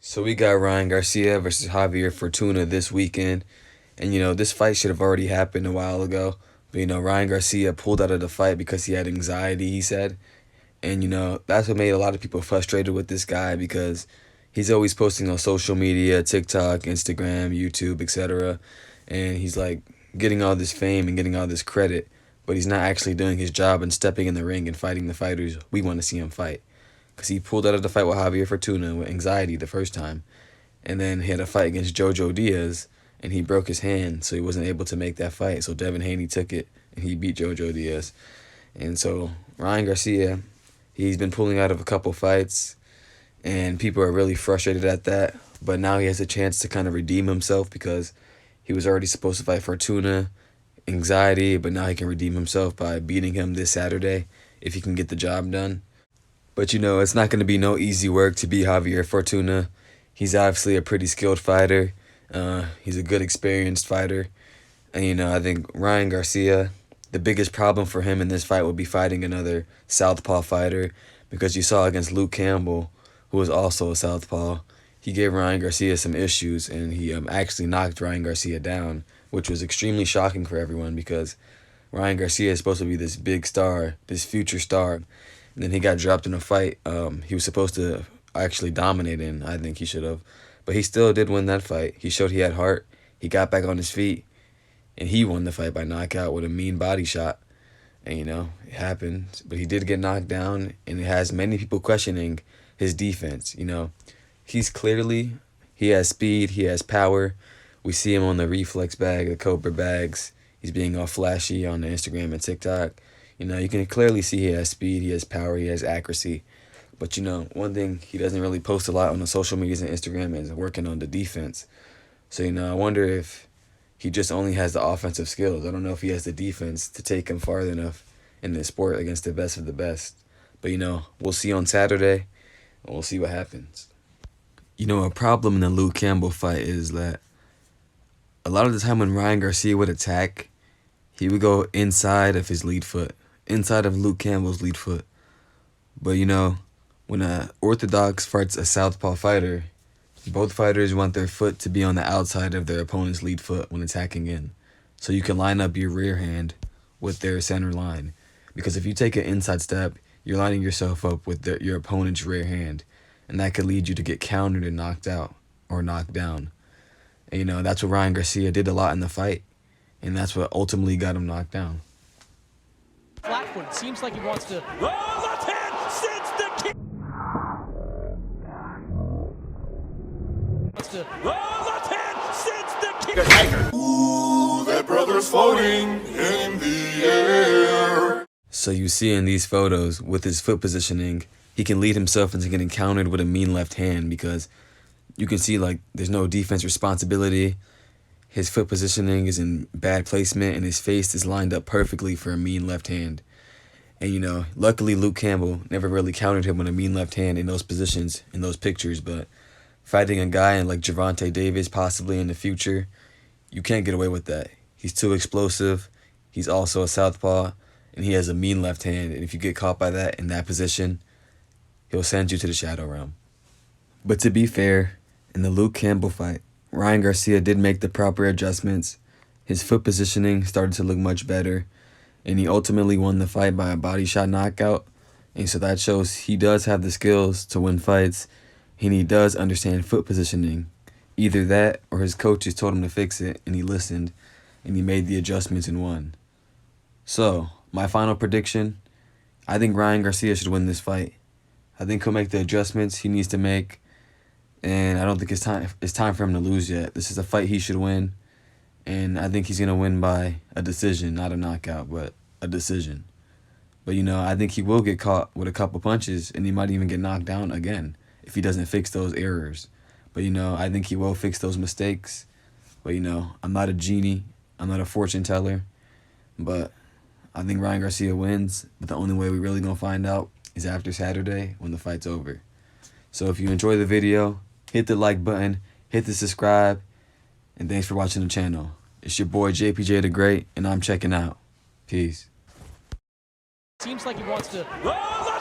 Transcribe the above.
So we got Ryan Garcia versus Javier Fortuna this weekend. And this fight should have already happened a while ago. But Ryan Garcia pulled out of the fight because he had anxiety, he said. And that's what made a lot of people frustrated with this guy because he's always posting on social media, TikTok, Instagram, YouTube, etc. And he's like getting all this fame and getting all this credit, but he's not actually doing his job and stepping in the ring and fighting the fighters we want to see him fight. Because he pulled out of the fight with Javier Fortuna with anxiety the first time. And then he had a fight against Jojo Diaz, and he broke his hand, so he wasn't able to make that fight. So Devin Haney took it, and he beat Jojo Diaz. And so Ryan Garcia, he's been pulling out of a couple fights, and people are really frustrated at that. But now he has a chance to kind of redeem himself because he was already supposed to fight Fortuna, anxiety, but now he can redeem himself by beating him this Saturday if he can get the job done. But it's not going to be no easy work to beat Javier Fortuna. He's obviously a pretty skilled fighter. He's a good, experienced fighter. And, I think Ryan Garcia, the biggest problem for him in this fight would be fighting another southpaw fighter because you saw against Luke Campbell, who was also a southpaw, he gave Ryan Garcia some issues, and he actually knocked Ryan Garcia down, which was extremely shocking for everyone because Ryan Garcia is supposed to be this big star, this future star. And then he got dropped in a fight he was supposed to actually dominate in. I think he should have. But he still did win that fight. He showed he had heart. He got back on his feet. And he won the fight by knockout with a mean body shot. And, it happened. But he did get knocked down. And it has many people questioning his defense. He has speed. He has power. We see him on the reflex bag, the Cobra bags. He's being all flashy on the Instagram and TikTok. You can clearly see he has speed, he has power, he has accuracy. But, one thing he doesn't really post a lot on the social medias and Instagram is working on the defense. So, I wonder if he just only has the offensive skills. I don't know if he has the defense to take him farther enough in this sport against the best of the best. But, we'll see on Saturday, and we'll see what happens. A problem in the Luke Campbell fight is that a lot of the time when Ryan Garcia would attack, he would go inside of his lead foot. Inside of Luke Campbell's lead foot. But when an orthodox fights a southpaw fighter, both fighters want their foot to be on the outside of their opponent's lead foot when attacking in. So you can line up your rear hand with their center line. Because if you take an inside step, you're lining yourself up with your opponent's rear hand. And that could lead you to get countered and knocked out or knocked down. And that's what Ryan Garcia did a lot in the fight. And that's what ultimately got him knocked down. Flat foot. It seems like he wants to. Oh, left hand sends the kick. Oh, left hand sends the kick. Ooh, that brother's floating in the air. So you see in these photos, with his foot positioning, he can lead himself into getting countered with a mean left hand because you can see there's no defense responsibility. His foot positioning is in bad placement, and his face is lined up perfectly for a mean left hand. And, luckily Luke Campbell never really countered him with a mean left hand in those positions, in those pictures. But fighting a guy like Gervonta Davis possibly in the future, you can't get away with that. He's too explosive. He's also a southpaw, and he has a mean left hand. And if you get caught by that in that position, he'll send you to the shadow realm. But to be fair, in the Luke Campbell fight, Ryan Garcia did make the proper adjustments. His foot positioning started to look much better, and he ultimately won the fight by a body shot knockout. And so that shows he does have the skills to win fights, and he does understand foot positioning. Either that or his coaches told him to fix it, and he listened, and he made the adjustments and won. So, my final prediction, I think Ryan Garcia should win this fight. I think he'll make the adjustments he needs to make. And I don't think it's time for him to lose yet. This is a fight he should win. And I think he's going to win by a decision, not a knockout, but a decision. But, I think he will get caught with a couple punches, and he might even get knocked down again if he doesn't fix those errors. But, I think he will fix those mistakes. But, I'm not a genie. I'm not a fortune teller. But I think Ryan Garcia wins. But the only way we really going to find out is after Saturday when the fight's over. So if you enjoy the video, hit the like button, hit the subscribe, and thanks for watching the channel. It's your boy JPJ the Great, and I'm checking out. Peace. Seems like he wants to. Oh,